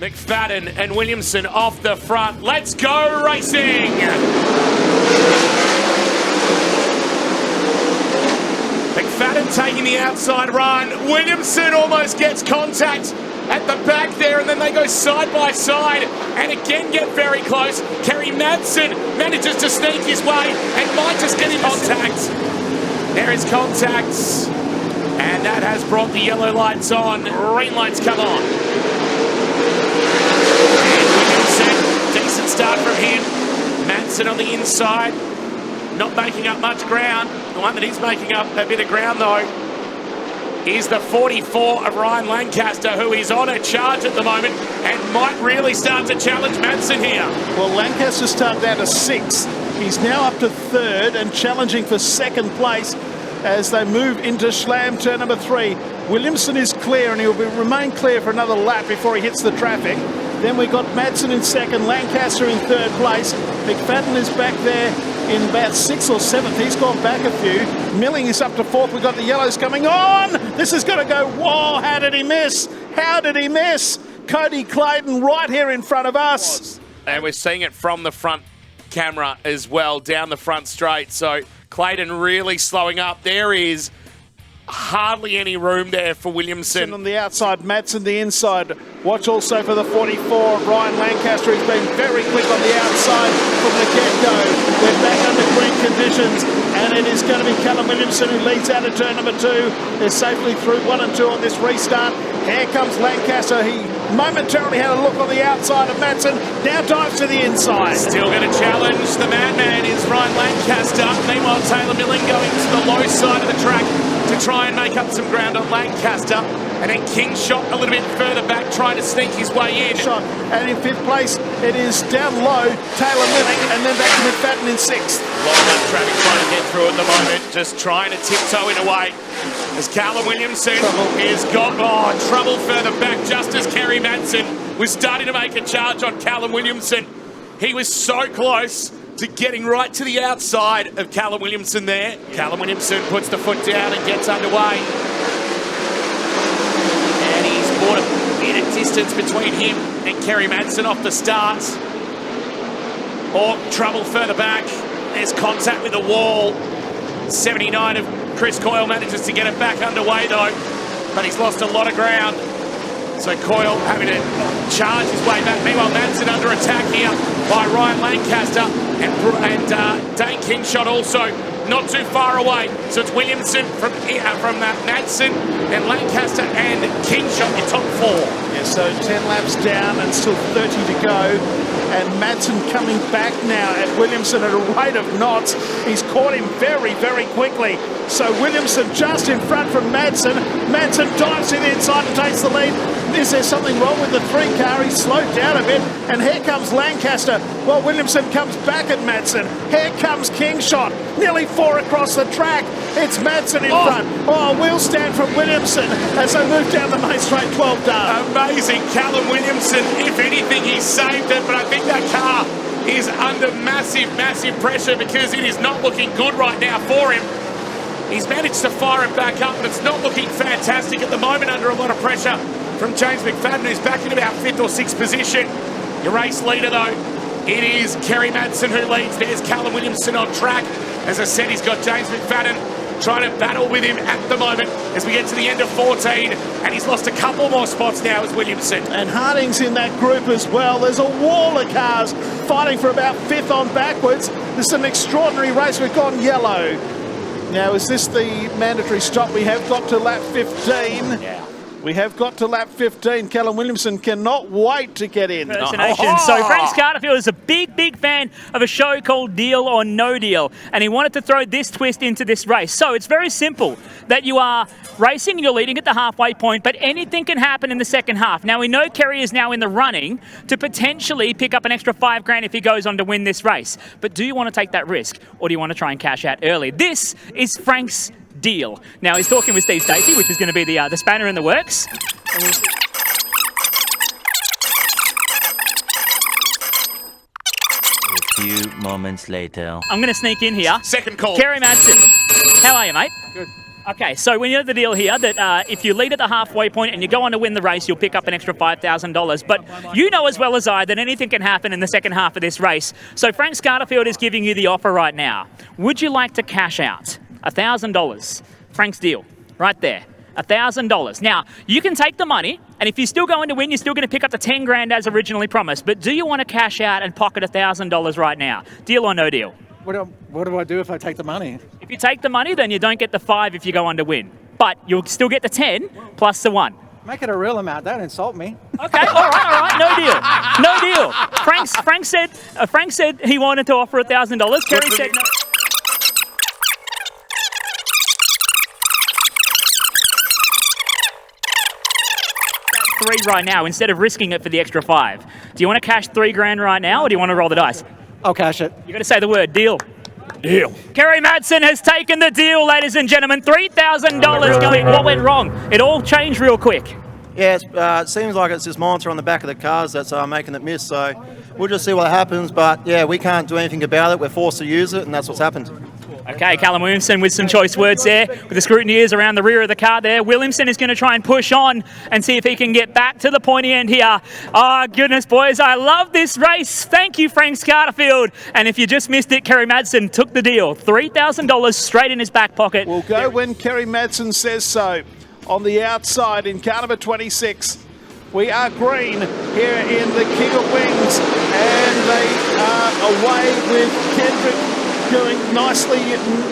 McFadden and Williamson off the front. Let's go racing! McFadden taking the outside run. Williamson almost gets contact at the back there, and then they go side by side and again get very close. Kerry Madsen manages to sneak his way and might just get in contact. There is contact, and that has brought the yellow lights on. Green lights come on. And Williamson, decent start from him. Madsen on the inside, not making up much ground. The one that is making up a bit of ground, though, is the 44 of Ryan Lancaster, who is on a charge at the moment and might really start to challenge Madsen here. Well, Lancaster started out as 6th. He's now up to 3rd and challenging for 2nd place as they move into Schlam turn number 3. Williamson is clear, and he'll remain clear for another lap before he hits the traffic. Then we've got Madsen in 2nd, Lancaster in 3rd place. McFadden is back there in about 6th or 7th. He's gone back a few. Milling is up to 4th. We've got the yellows coming on. This is going to go. Whoa, how did he miss? How did he miss? Cody Clayton right here in front of us. And we're seeing it from the front camera as well, down the front straight. So Clayton really slowing up. There is hardly any room there for Williamson. On the outside, Madsen the inside. Watch also for the 44 of Ryan Lancaster. He's been very quick on the outside from the get-go. We're back under green conditions, and it is going to be Callum Williamson who leads out of turn number 2. They're safely through 1 and 2 on this restart. Here comes Lancaster. He momentarily had a look on the outside of Madsen. Now dives to the inside. Still going to challenge the madman is Ryan Lancaster. Meanwhile, Taylor Milling going to the low side of the track to try and make up some ground on Lancaster. And then King shot a little bit further back, trying to sneak his way in. Shot. And in 5th place, it is down low, Taylor Milling, and then back to McFadden in 6th. A lot of traffic trying to get through at the moment, just trying to tiptoe in a way. As Callum Williamson is got trouble further back, just as Kerry Madsen was starting to make a charge on Callum Williamson. He was so close to getting right to the outside of Callum Williamson there. Callum Williamson puts the foot down and gets underway. And he's brought a bit of distance between him and Kerry Madsen off the start. Or trouble further back. There's contact with the wall. 79 of Chris Coyle manages to get it back underway though, but he's lost a lot of ground. So Coyle having to charge his way back. Meanwhile, Madsen under attack here by Ryan Lancaster, and Dane Kingshot also not too far away. So it's Williamson from Madsen, then Lancaster and Kingshot in top 4. Yeah, so 10 laps down and still 30 to go. And Madsen coming back now at Williamson at a rate of knots. He's caught him very, very quickly. So Williamson just in front from Madsen. Madsen dives to the inside and takes the lead. Is there something wrong with the 3 car? He's slowed down a bit. And here comes Lancaster. Well, Williamson comes back at Madsen. Here comes Kingshot. Nearly 4 across the track. It's Madsen in front. Oh, wheel stand from Williamson as they move down the main straight, 12 down. Amazing. Callum Williamson, if anything, he saved it. But I think that car is under massive, massive pressure because it is not looking good right now for him. He's managed to fire it back up, but it's not looking fantastic at the moment under a lot of pressure from James McFadden, who's back in about 5th or 6th position. Your race leader, though, it is Kerry Madsen who leads. There's Callum Williamson on track. As I said, he's got James McFadden trying to battle with him at the moment as we get to the end of 14, and he's lost a couple more spots now as Williamson. And Harding's in that group as well. There's a wall of cars fighting for about 5th on backwards. This is an extraordinary race. We've gone yellow. Now, is this the mandatory stop? We have got to lap 15. Yeah. We have got to lap 15. Callum Williamson cannot wait to get in. Impersonation. So Frank Scardifield is a big, big fan of a show called Deal or No Deal, and he wanted to throw this twist into this race. So it's very simple, that you are racing, you're leading at the halfway point, but anything can happen in the second half. Now, we know Kerry is now in the running to potentially pick up an extra $5,000 if he goes on to win this race. But do you want to take that risk, or do you want to try and cash out early? This is Frank's deal. Now, he's talking with Steve Stacey, which is going to be the spanner in the works. A few moments later. I'm going to sneak in here. Second call. Kerry Madsen. How are you, mate? Good. Okay, so we know the deal here that if you lead at the halfway point and you go on to win the race, you'll pick up an extra $5,000. But you know as well as I that anything can happen in the second half of this race. So Frank Scardifield is giving you the offer right now. Would you like to cash out $1,000? Frank's deal, right there. $1,000. Now, you can take the money, and if you're still going to win, you're still going to pick up the 10 grand as originally promised. But do you want to cash out and pocket $1,000 right now? Deal or no deal? What do I do if I take the money? If you take the money, then you don't get the 5 if you go on to win. But you'll still get the 10 plus the 1. Make it a real amount. Don't insult me. Okay, all right, no deal. No deal. Frank said he wanted to offer $1,000. Kerry said no. $3 right now instead of risking it for the extra 5. Do you want to cash $3 grand right now, or do you want to roll the dice? I'll cash it. You got to say the word deal. Deal. Kerry Madsen has taken the deal, ladies and gentlemen. $3,000 going. What went wrong? It all changed real quick. Yeah, it seems like it's this monitor on the back of the cars that's making it miss. So we'll just see what happens. But yeah, we can't do anything about it. We're forced to use it, and that's what's happened. Okay, Callum Williamson with some choice words there, with the scrutineers around the rear of the car there. Williamson is going to try and push on and see if he can get back to the pointy end here. Oh, goodness, boys, I love this race. Thank you, Frank Scardifield. And if you just missed it, Kerry Madsen took the deal. $3,000 straight in his back pocket. We'll go when Kerry Madsen says so. On the outside in car number 26, we are green here in the King of Wings, and they are away with Kendrick doing nicely,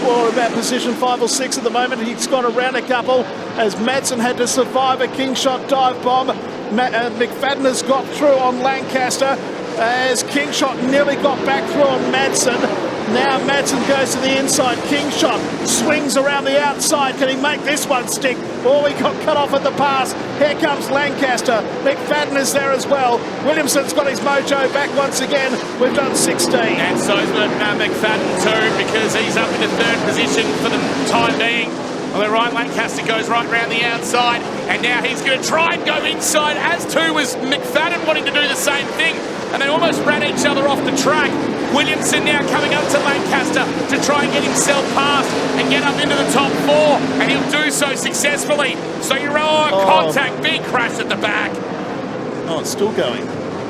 or about position 5 or 6 at the moment. He's got around a couple as Madsen had to survive a king shot dive bomb. McFadden has got through on Lancaster as King Shot nearly got back through on Madsen. Now Madsen goes to the inside. King Shot swings around the outside. Can he make this one stick? Oh, he got cut off at the pass. Here comes Lancaster. McFadden is there as well. Williamson's got his mojo back once again. We've done 16. And so's McFadden too, because he's up into 3rd position for the time being. Well, Ryan Lancaster goes right round the outside, and now he's going to try and go inside, as too was McFadden wanting to do the same thing, and they almost ran each other off the track. Williamson now coming up to Lancaster to try and get himself past and get up into the top 4, and he'll do so successfully. So you're on contact, big crash at the back. Oh, it's still going.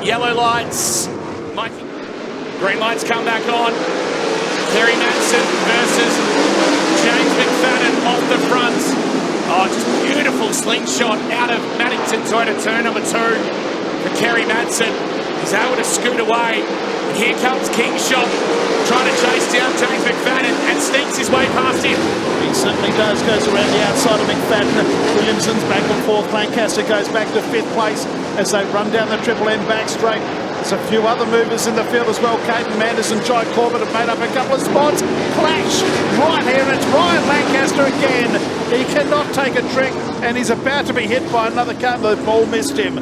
Yellow lights, Mikey. Green lights come back on. Kerry Madsen versus James McFadden off the front. Oh, just beautiful slingshot out of Maddington Toyota turn number 2 for Kerry Madsen. He's able to scoot away. And here comes King Shot trying to chase down James McFadden and sneaks his way past him. He certainly does. Goes around the outside of McFadden. Williamson's back and forth. Lancaster goes back to 5th place as they run down the Triple M back straight. There's a few other movers in the field as well. Caden Manders and Jai Corbett have made up a couple of spots. Clash right here, and it's Ryan Lancaster again. He cannot take a trick, and he's about to be hit by another car. The ball missed him.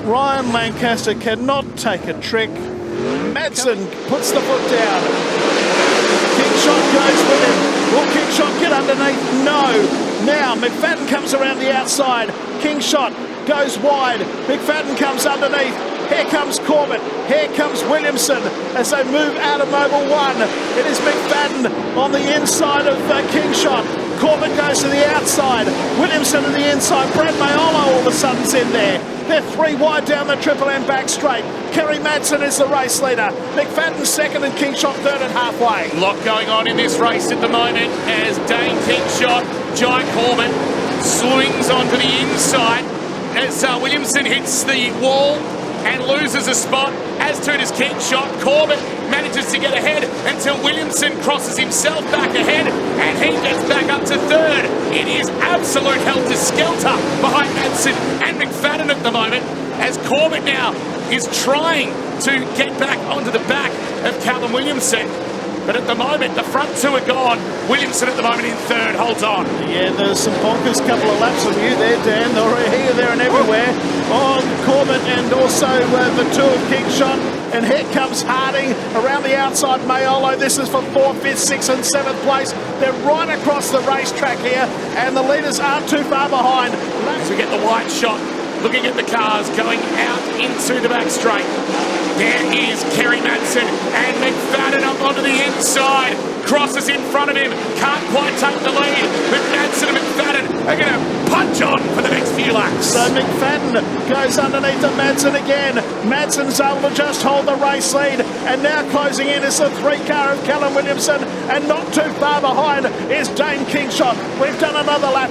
Ryan Lancaster cannot take a trick. Madsen puts the foot down. King Shot goes with him. Will King Shot get underneath? No. Now McFadden comes around the outside. King Shot goes wide. McFadden comes underneath. Here comes Corbett. Here comes Williamson as they move out of Mobile 1. It is McFadden on the inside of King Shot. Corbett goes to the outside. Williamson to the inside. Brad Mayolo all of a sudden's in there. They're 3 wide down the Triple M back straight. Kerry Madsen is the race leader. McFadden 2nd and King Shot 3rd at halfway. A lot going on in this race at the moment as Dane King Shot, Jai Corbett swings onto the inside as Williamson hits the wall and loses a spot, as too does King Shot. Corbett manages to get ahead until Williamson crosses himself back ahead, and he gets back up to 3rd. It is absolute helter-skelter behind Madsen and McFadden at the moment, as Corbett now is trying to get back onto the back of Callum Williamson. But at the moment, the front 2 are gone. Williamson at the moment in 3rd, holds on. Yeah, there's some bonkers couple of laps of you there, Dan. They're here, there and everywhere. On Corbett and also the 2 of King Shot. And here comes Harding around the outside. Mayolo, this is for 4th, 5th, 6th and 7th place. They're right across the racetrack here, and the leaders aren't too far behind. As we get the wide shot, looking at the cars going out into the back straight. There is Kerry Madsen and McFadden up onto the inside. crosses in front of him, can't quite take the lead, but Madsen and McFadden are going to punch on for the next few laps. So McFadden goes underneath to Madsen again. Madsen's able to just hold the race lead, and now closing in is the 3-car of Callum Williamson, and not too far behind is Dane Kingshot. We've done another lap,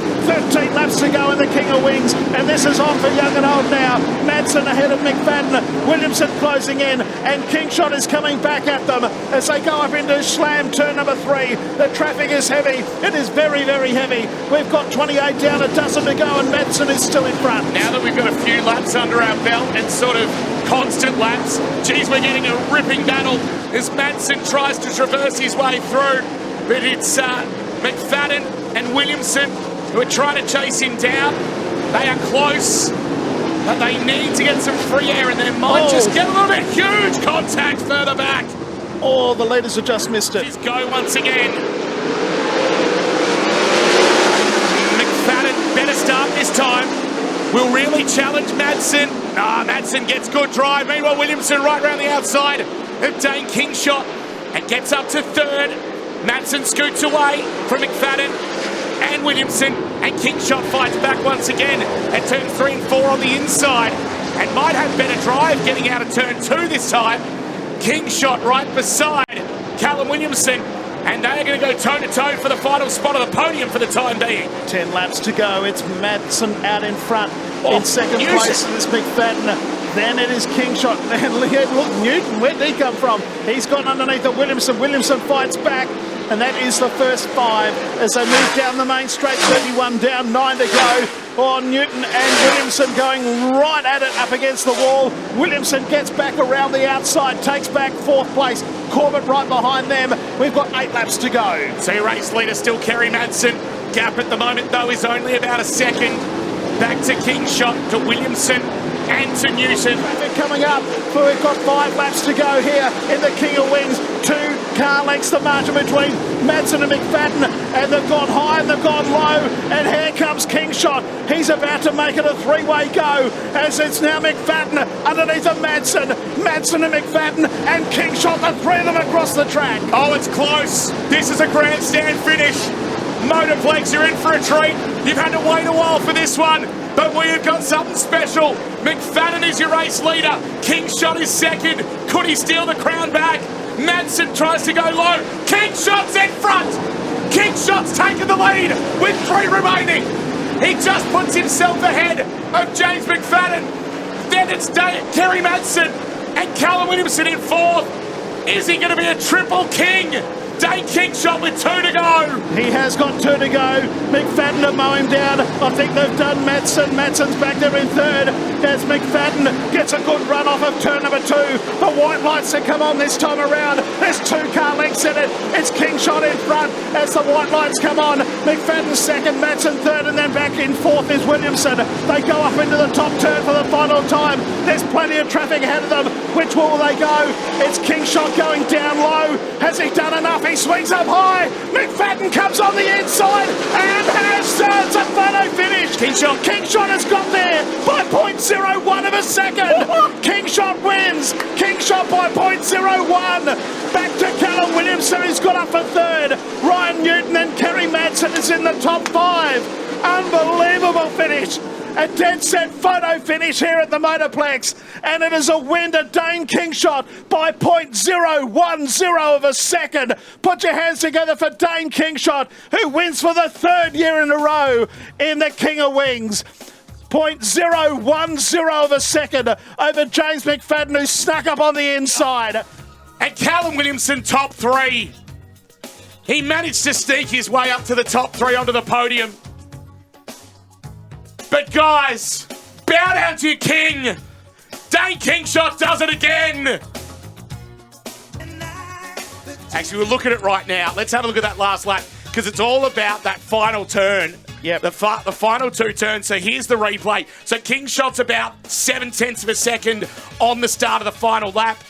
13 laps to go in the King of Wings, and this is on for young and old now. Madsen ahead of McFadden, Williamson closing in, and Kingshot is coming back at them as they go up into Slam turn number 3. The traffic is heavy. It is very, very heavy. We've got 28 down, a dozen to go, and Madsen is still in front. Now that we've got a few laps under our belt and sort of constant laps, geez, we're getting a ripping battle as Madsen tries to traverse his way through. But it's McFadden and Williamson who are trying to chase him down. They are close, but they need to get some free air, and they might just get a little bit huge contact further back. Oh, the leaders have just missed it. He's go once again. McFadden better start this time. Will really challenge Madsen. Madsen gets good drive. Meanwhile, Williamson right around the outside of Dane Kingshot and gets up to third. Madsen scoots away from McFadden and Williamson, and Kingshot fights back once again at turn 3 and 4 on the inside and might have better drive getting out of turn 2 this time. Kingshot right beside Callum Williamson, and they are going to go toe-to-toe for the final spot of the podium for the time being. 10 laps to go. It's Madsen out in front. In second place is McFadden. Then it is Kingshot. And look, Newton, where did he come from? He's gone underneath the Williamson. Williamson fights back. And that is the first 5 as they move down the main straight. 31 down, 9 to go. Newton and Williamson going right at it up against the wall. Williamson gets back around the outside, takes back 4th place. Corbett right behind them. We've got 8 laps to go. So your race leader still Kerry Madsen. Gap at the moment though is only about a second. Back to Kingshot, to Williamson and to Newton. Traffic coming up, but we've got 5 laps to go here in the King of Wings. 2 car lengths the margin between Madsen and McFadden, and they've gone high and they've gone low, and here comes Kingshot. He's about to make it a 3-way go, as it's now McFadden underneath of Madsen and McFadden and Kingshot, the 3 of them across the track. Oh, it's close. This is a grandstand finish. Motorplex, you're in for a treat. You've had to wait a while for this one, but we have got something special. McFadden is your race leader. Kingshot is second. Could he steal the crown back? Madsen tries to go low. Kingshot's in front. Kingshot's taken the lead with 3 remaining. He just puts himself ahead of James McFadden. Then it's Kerry Madsen and Callum Williamson in 4th. Is he going to be a triple king? Dane Kingshot with 2 to go. He has got 2 to go. McFadden to mow him down. I think they've done Madsen. Madsen's back there in 3rd. As McFadden gets a good run off of turn number 2. The white lights that come on this time around. There's 2 car lengths in it. It's Kingshot in front as the white lights come on. McFadden second, Madsen 3rd, and then back in 4th is Williamson. They go up into the top turn for the final time. There's plenty of traffic ahead of them. Which way will they go? It's Kingshot going down low. Has he done enough? He swings up high. McFadden comes on the inside and has a photo finish. Kingshot has got there by 0.01 of a second. Kingshot wins. Kingshot by 0.01. Back to Callum Williamson, who's got up for 3rd. Ryan Newton and Kerry Madsen is in the top 5. Unbelievable finish. A dead set photo finish here at the Motorplex, and it is a win to Dane Kingshot by 0.010 of a second. Put your hands together for Dane Kingshot, who wins for the 3rd year in a row in the King of Wings. 0.010 of a second over James McFadden, who snuck up on the inside. And Callum Williamson, top 3. He managed to sneak his way up to the top 3 onto the podium. But guys, bow down to your king. Dane Kingshot does it again. Actually, we'll look at it right now. Let's have a look at that last lap, because it's all about that final turn. Yep. The final 2 turns. So here's the replay. So Kingshot's about 0.7 of a second on the start of the final lap.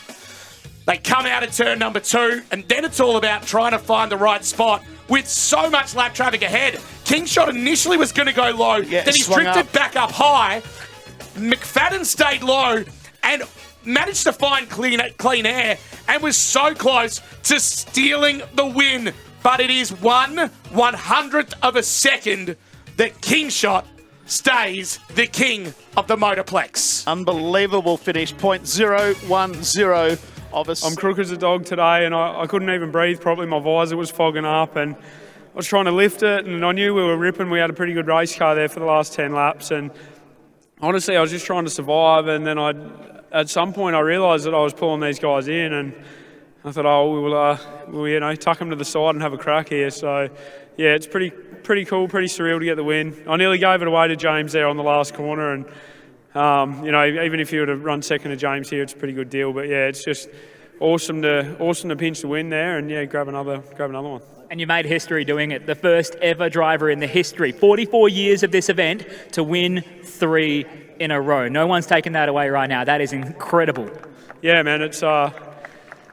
They come out of turn number 2, and then it's all about trying to find the right spot with so much lap traffic ahead. Kingshot initially was going to go low, then he drifted back up high. McFadden stayed low, and managed to find clean air and was so close to stealing the win. But it is 1/100th of a second that Kingshot stays the king of the Motorplex. Unbelievable finish, .010 of a... I'm crook as a dog today, and I couldn't even breathe properly. My visor was fogging up, and I was trying to lift it, and I knew we were ripping. We had a pretty good race car there for the last 10 laps, and honestly, I was just trying to survive. And then at some point, I realised that I was pulling these guys in, and I thought, oh, we'll tuck them to the side and have a crack here. So, yeah, it's pretty cool, pretty surreal to get the win. I nearly gave it away to James there on the last corner, and even if you were to run second to James here, it's a pretty good deal. But yeah, it's just awesome to pinch the win there, and yeah, grab another one. And you made history doing it. The first ever driver in the history, 44 years of this event, to win 3 in a row. No one's taken that away right now. That is incredible. Yeah, man, it's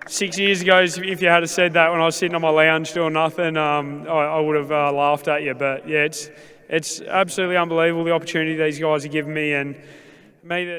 6 years ago, if you had said that when I was sitting on my lounge doing nothing, I would have laughed at you. But yeah, it's absolutely unbelievable, the opportunity these guys are giving me, and me that.